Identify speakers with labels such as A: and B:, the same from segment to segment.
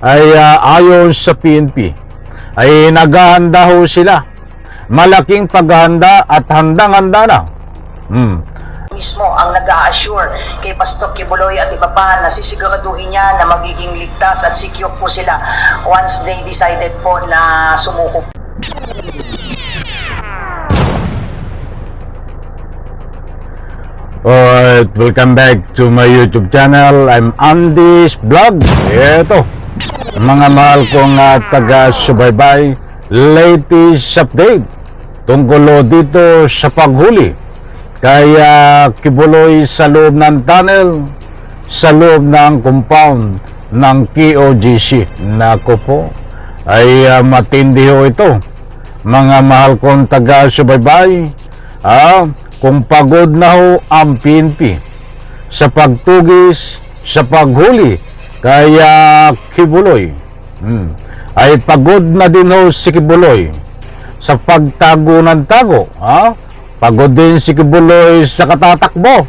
A: ay ayon sa PNP ay naghahanda ho sila. Malaking paghahanda at handang-handa na.
B: Mismo ang nag-a-assure kay Pastor Kibuloy at iba pa na sisiguraduhin niya na magiging ligtas at secure po sila once they decided po na sumuko.
A: Alright, welcome back to my YouTube channel. I'm Andy's Vlog. Ito, mga mahal kong taga-subaybay, latest update tungkol dito sa paghuli kaya Kibuloy sa loob ng tunnel, sa loob ng compound ng KOGC. Nako po, ay matindi ho ito, mga mahal kong taga-subaybay. Kung pagod na ho ang PNP sa pagtugis, sa paghuli kaya Kibuloy, ay pagod na din ho si Kibuloy sa pagtago ng tago. Pagod din si Kibuloy sa katatakbo.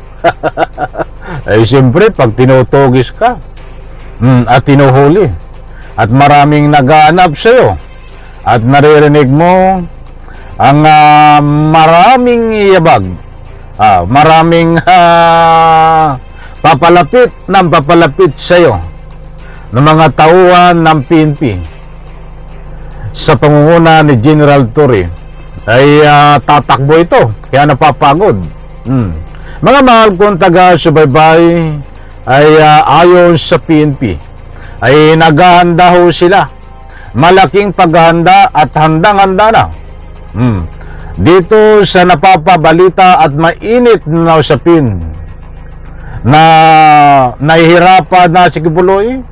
A: Ay siyempre, pag tinutugis ka at tinuhuli at maraming naghahanap sa'yo at naririnig mo ang maraming iyabag, maraming papalapit sa'yo ng mga tauhan ng PNP sa pangunguna ni General Torre, ay tatakbo ito, kaya napapagod. Mga mahal kong taga-subaybay, ay ayon sa PNP ay naghahanda ho sila. Malaking paghahanda at handang-handa na. Dito sa napapabalita at mainit na usapin na nahihirapan na si Kibuloy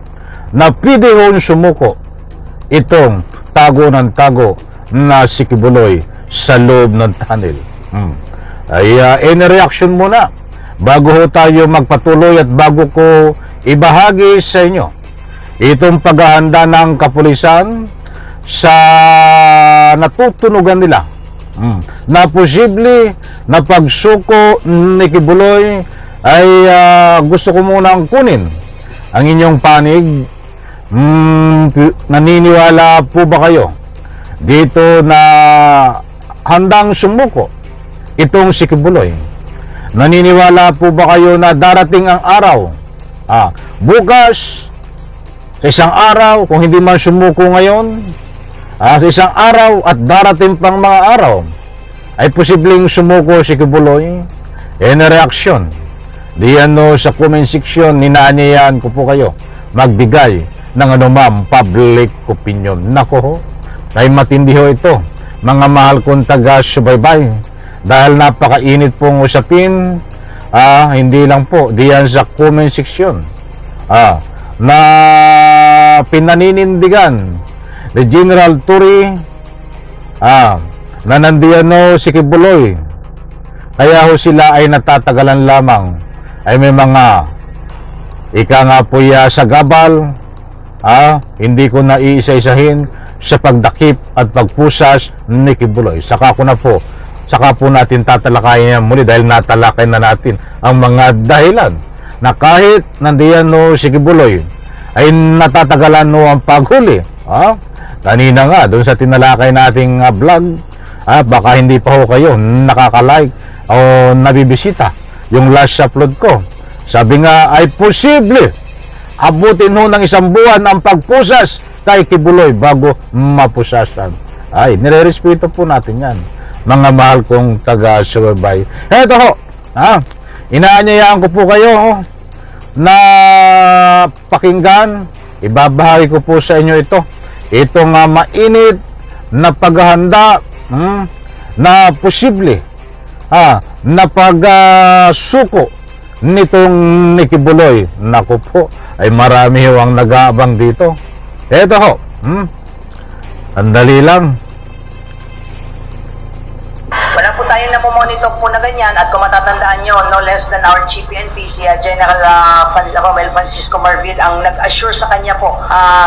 A: na pwede hong sumuko itong tago ng tago na si Kibuloy sa loob ng tunnel. Ay any reaction muna bago ho tayo magpatuloy at bago ko ibahagi sa inyo itong paghahanda ng kapulisan sa natutunugan nila na posible na pagsuko ni Kibuloy. Ay gusto ko munang kunin ang inyong panig. Naniniwala po ba kayo dito na handang sumuko itong si Kibuloy? Naniniwala po ba kayo na darating ang araw, bukas, sa isang araw, kung hindi man sumuko ngayon, sa isang araw at darating pang mga araw, ay posibleng sumuko si Kibuloy? Reaksyon diyan sa comment section, ninaanyayan ko po kayo magbigay ng anumang public opinion. Nako ho, ay matindi ho ito, mga mahal kong taga-subaybay, dahil napakainit pong usapin. Hindi lang po diyan sa comment section na pinaninindigan ni General Torre na nandiyan si Kibuloy, kaya ho sila ay natatagalan lamang. Ay may mga ika nga po sa gabal, hindi ko na iisa-isahin sa pagdakip at pagpusas ni Kibuloy. Saka po natin tatalakayin yan muli, dahil natalakay na natin ang mga dahilan na kahit nandiyan si Kibuloy ay natatagalan ang paghuli. Kanina nga doon sa tinalakay nating vlog, baka hindi pa ho kayo nakaka-like o nabibisita yung last upload ko. Sabi nga ay posible abutin ho ng isang buwan ang pagpusas kay Kibuloy bago mapusasan. Ay, nire-respeto po natin yan, mga mahal kong taga-subaybay. Eto ho, inaanyayaan ko po kayo na pakinggan. Ibabahagi ko po sa inyo itong mainit na paghahanda na posible na pagsuko nitong ni Kibuloy. Naku po, ay marami ho ang nag-aabang dito. Eto ho, andali lang.
B: Wala po tayong monitor po na ganyan at kung matatandaan nyo, no less than our Chief PNP, si General Romel Francisco Marvil ang nag-assure sa kanya po.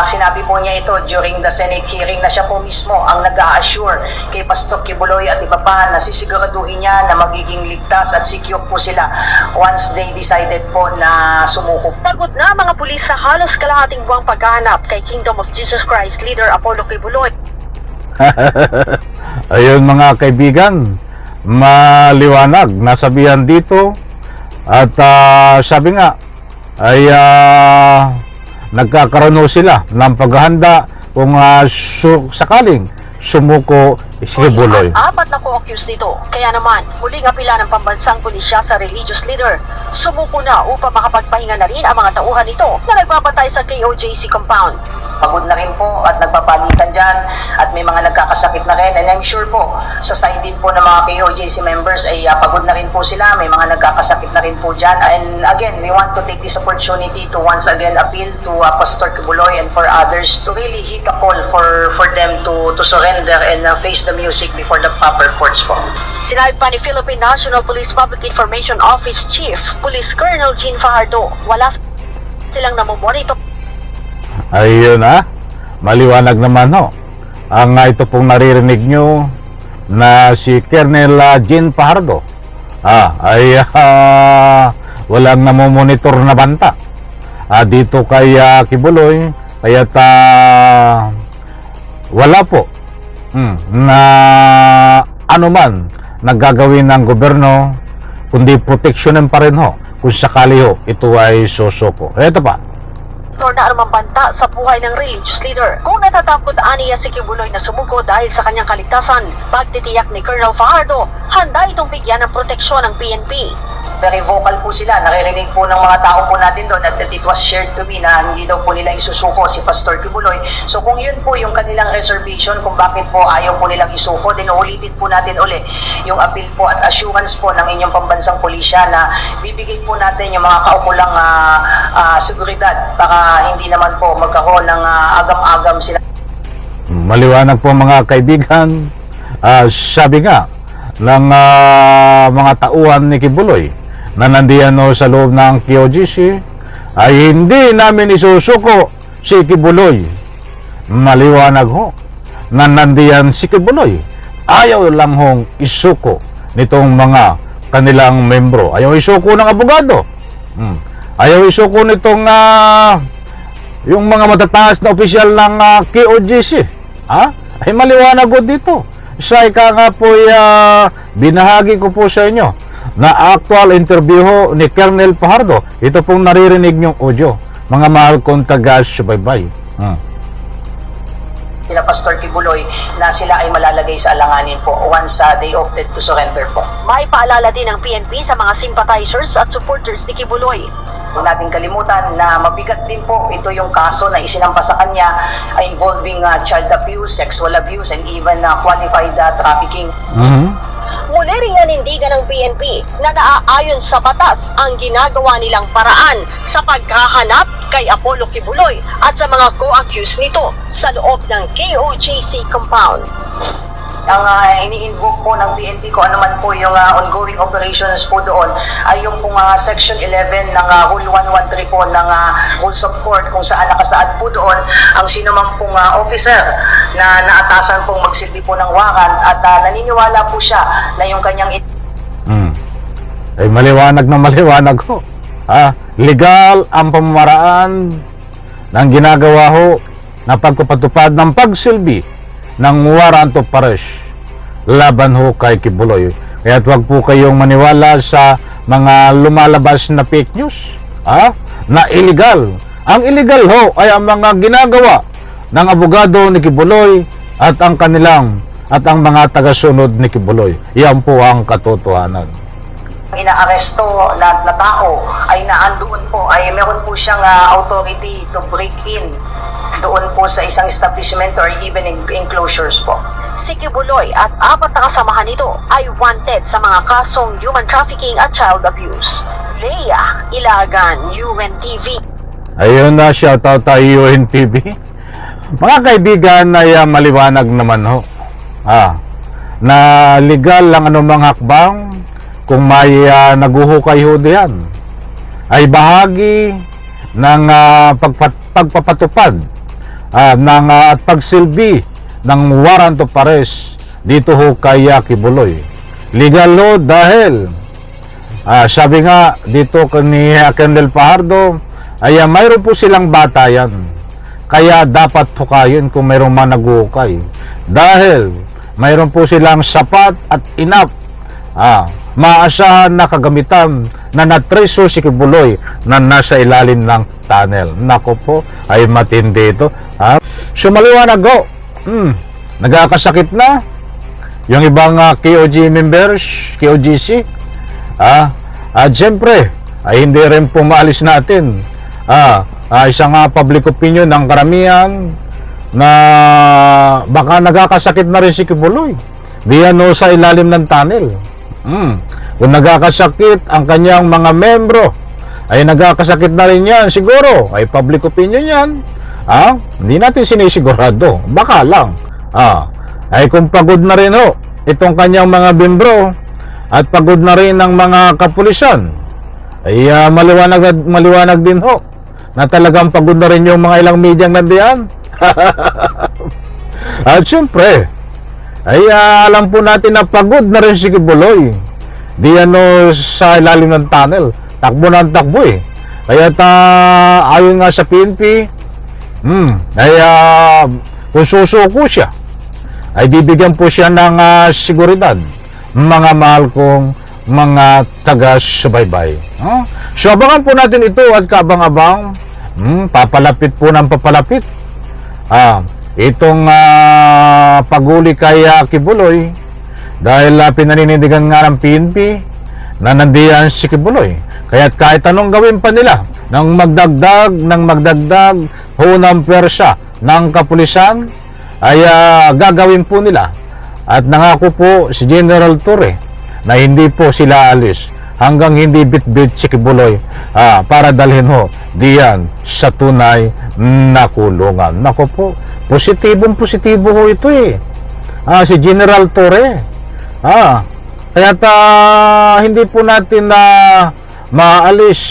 B: Sinabi po niya ito during the Senate hearing na siya po mismo ang nag-assure kay Pastor Kibuloy at iba pa na sisiguraduhin niya na magiging ligtas at secure po sila once they decided po na sumuko.
C: Pagod na mga pulis sa halos kalahating buwang paghahanap kay Kingdom of Jesus Christ leader Apollo Kibuloy.
A: Ayun mga kaibigan, maliwanag nasabihan dito at sabi nga ay nagkakaroon sila ng paghahanda kung sakaling sumuko si Kibuloy.
C: At apat na co-accused nito. Kaya naman, muling apila ng pambansang pulisya sa religious leader. Sumuko na upang makapagpahinga na rin ang mga tauhan nito na nagbabantay sa KOJC compound.
B: Pagod na rin po at nagpapalitan dyan at may mga nagkakasakit na rin, and I'm sure po sa side din po ng mga KOJC members ay pagod na rin po sila, may mga nagkakasakit na rin po dyan. And again, we want to take this opportunity to once again appeal to Pastor Kibuloy and for others to really hit a call for them to surrender and face the music before the proper courts po.
C: Sinabi pa ni Philippine National Police Public Information Office Chief Police Colonel Jean Fajardo, wala silang namomonitor.
A: Ayun maliwanag naman ho. Ang ito pong naririnig nyo na si Colonel Jean Fajardo ay walang namomonitor na banta dito kay Kibuloy, kaya't wala po na anuman naggagawin ng gobyerno kundi proteksyonin pa rin ho kung sakali ho ito ay susuko. Ito pa,
C: na anumang banta sa buhay ng religious leader. Kung natatakot aniya si Kibuloy na sumuko dahil sa kanyang kaligtasan, pagtitiyak ni Colonel Fajardo, handa itong bigyan ng proteksyon ng PNP.
B: Very vocal po sila, naririnig po ng mga tao po natin doon at it was shared to me na hindi daw po nila isusuko si Pastor Kibuloy. So kung yun po yung kanilang reservation kung bakit po ayaw po nilang isuko, din ulitin po natin uli yung appeal po at assurance po ng inyong pambansang pulisya na bibigay po natin yung mga kaukulang seguridad para hindi naman po magkaroon ng agam-agam sila.
A: maliwanag po mga kaibigan. Sabi nga ng mga tauhan ni Kibuloy na nandiyan sa loob ng KOJC ay hindi namin isusuko si Kibuloy. Maliwanag ho na nandiyan si Kibuloy, ayaw lang hong isuko nitong mga kanilang membro, ayaw isuko ng abogado, ayaw isuko nitong yung mga matataas na opisyal ng KOJC. Ay maliwanag ko dito sa ika nga po binahagi ko po sa inyo na actual interview ho ni Colonel Fajardo. Ito pong naririnig nyong audio, mga mahal kong taga-subaybay.
B: Sila Pastor Kibuloy na sila ay malalagay sa alanganin po once they opted to surrender po.
C: May paalala din ng PNP sa mga sympathizers at supporters ni Kibuloy.
B: Huwag natin kalimutan na mabigat din po ito yung kaso na isinampa sa kanya involving child abuse, sexual abuse, and even qualified trafficking.
C: Muli ring nanindigan ng PNP na naaayon sa batas ang ginagawa nilang paraan sa paghahanap kay Apollo Kibuloy at sa mga co-accused nito sa loob ng KOJC compound.
B: Ang ini-invoke po ng PNP kung ano man po yung ongoing operations po doon ay yung pong Section 11 ng Rule 113 po ng Rules of Court kung saan nakasaad po doon ang sino man pong officer na naatasan pong magsilbi po ng warrant at naniniwala po siya na yung kanyang
A: ay maliwanag na maliwanag ho. Legal ang pamamaraan ng ginagawa ho na pagpapatupad ng pagsilbi ng warrant of arrest laban ho kay Kibuloy. Kaya huwag po kayong maniwala sa mga lumalabas na fake news na illegal. Ang illegal ho ay ang mga ginagawa ng abogado ni Kibuloy at ang mga tagasunod ni Kibuloy. Yan po ang katotohanan.
B: Inaaresto na tao ay naandoon po, ay meron po siyang authority to break in doon po sa isang establishment or even enclosures po.
C: Si Kibuloy at apat na kasamahan nito ay wanted sa mga kasong human trafficking at child abuse. Leia Ilagan, UNTV.
A: Ayun na, shoutout tayo UNTV. Mga kaibigan ay maliwanag naman ho. na legal lang anumang hakbang kung may naguhukay ho diyan ay bahagi ng pagpapatupad at pagsilbi ng warrant of arrest dito ho kay Kibuloy. Legal ho dahil sabi nga dito ni Kendel Fajardo ay mayroon po silang batayan, kaya dapat hukayin kung mayroong mga naguhukay dahil mayroon po silang sapat at enough maasahan na kagamitan na natrace si Kibuloy na nasa ilalim ng tunnel. Nako po, ay matindi ito. Sumaliwanag ho, nagkakasakit na yung ibang KOG members, KOGC. At siyempre, ay hindi rin po maalis natin isang public opinion ng karamihan na baka nagkakasakit na rin si Kibuloy diyan sa ilalim ng tunnel. Kung nagkakasakit ang kanyang mga membro, ay nagkakasakit na rin yan, siguro ay public opinion yan. Hindi natin sinisigurado, baka lang ay kung pagod na rin ho itong kanyang mga membro at pagod na rin ang mga kapulisan, ay maliwanag din ho na talagang pagod na rin yung mga ilang medyang nandiyan. At syempre ay alam po natin na pagod na rin si Kibuloy diyan sa ilalim ng tunnel, takbo ng takbo kaya ayon nga sa PNP ay kung susuko siya ay bibigyan po siya ng seguridad, mga mahal kong mga taga-subaybay. So abangan po natin ito at kabang-abang, papalapit po ng papalapit itong paguli kay Kibuloy dahil pinaninindigan nga ng PNP na nandiyan si Kibuloy. Kaya kahit anong gawin pa nila ng magdagdag ho ng pwersa ng kapulisan ay gagawin po nila. At nangako po si General Torre na hindi po sila alis hanggang hindi bit-bit si Kibuloy para dalhin ho diyan sa tunay na kulungan. Nako po, positibo ho ito si General Torre. Kaya hindi po natin maalis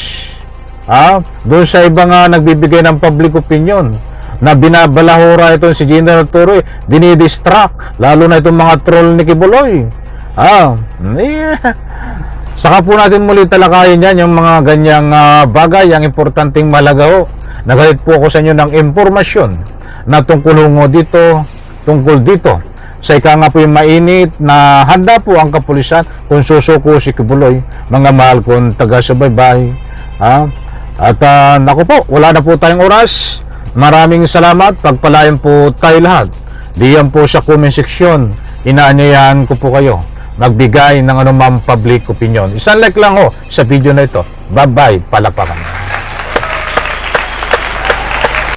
A: doon sa ibang nagbibigay ng public opinion na binabalahura itong si General Torre, dinidistract lalo na itong mga troll ni Kibuloy. Saka po natin muli talakayin yan yung mga ganyang bagay. Ang importanteng malaga ho, nagalit po ako sa inyo ng impormasyon na tungkol dito sa ika nga po yung mainit na handa po ang kapulisan kung susuko si Kibuloy, mga mahal kong taga-subaybay. At naku po, wala na po tayong oras. Maraming salamat, pagpalain po tayo lahat. Diyan po sa comment section, inaanyayahan ko po kayo magbigay ng anumang public opinion. Isang like lang ho sa video na ito. Bye-bye, palapakan.